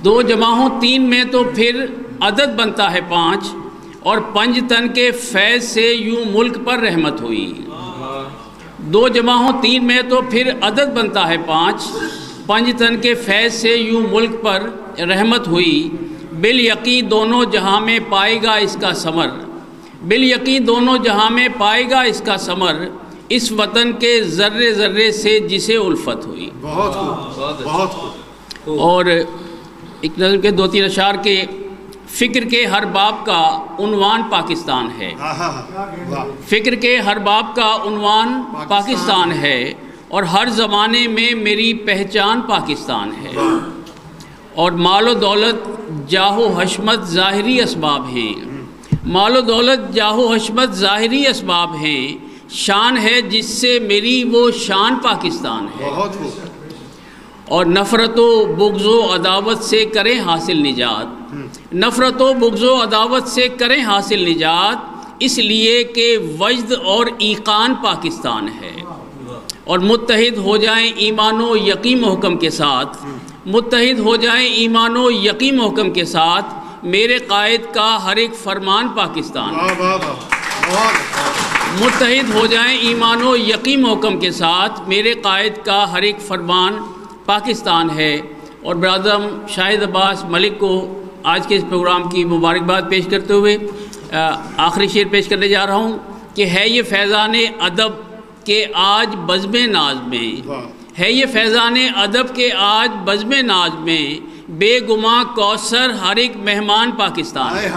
دو جمع ہوں تین میں تو پھر عدد بنتا ہے پانچ، اور پنج تن کے فیض سے یوں ملک پر رحمت ہوئی۔ دو جمع ہوں تین میں تو پھر عدد بنتا ہے پانچ، پنج تن کے فیض سے یوں ملک پر رحمت ہوئی۔ بالیقین دونوں جہاں میں پائے گا اس کا ثمر، بالیقین دونوں جہاں میں پائے گا اس کا ثمر، اس وطن کے ذرے ذرے سے جسے الفت ہوئی۔ بہت خوب، بہت خوب۔ اور ایک نظم کے دو تین اشعار کے، فکر کے ہر باب کا عنوان پاکستان ہے، فکر کے ہر باب کا عنوان پاکستان ہے، اور ہر زمانے میں میری پہچان پاکستان ہے۔ اور مال و دولت جاہ و حشمت ظاہری اسباب ہیں، مال و دولت جاہ و حشمت ظاہری اسباب ہیں، شان ہے جس سے میری وہ شان پاکستان ہے۔ اور نفرت و بغض و عداوت سے کریں حاصل نجات، نفرت و بغض و عداوت سے کریں حاصل نجات، اس لیے کہ وجد اور ایقان پاکستان ہے۔ اور متحد ہو جائیں ایمان و یقین محکم کے ساتھ، متحد ہو جائیں ایمان و یقین محکم کے ساتھ، میرے قائد کا ہر ایک فرمان پاکستان ہے۔ متحد ہو جائیں ایمان و یقین محکم کے ساتھ، میرے قائد کا ہر ایک فرمان پاکستان ہے۔ اور برادر شاہد عباس ملک کو آج کے اس پروگرام کی مبارکباد پیش کرتے ہوئے آخری شعر پیش کرنے جا رہا ہوں کہ ہے یہ فیضان ادب کہ آج بزم ناز میں، ہے یہ فیضان ادب کہ آج بزم ناز میں، بے گماں کوثر ہر ایک مہمان پاکستان ہے۔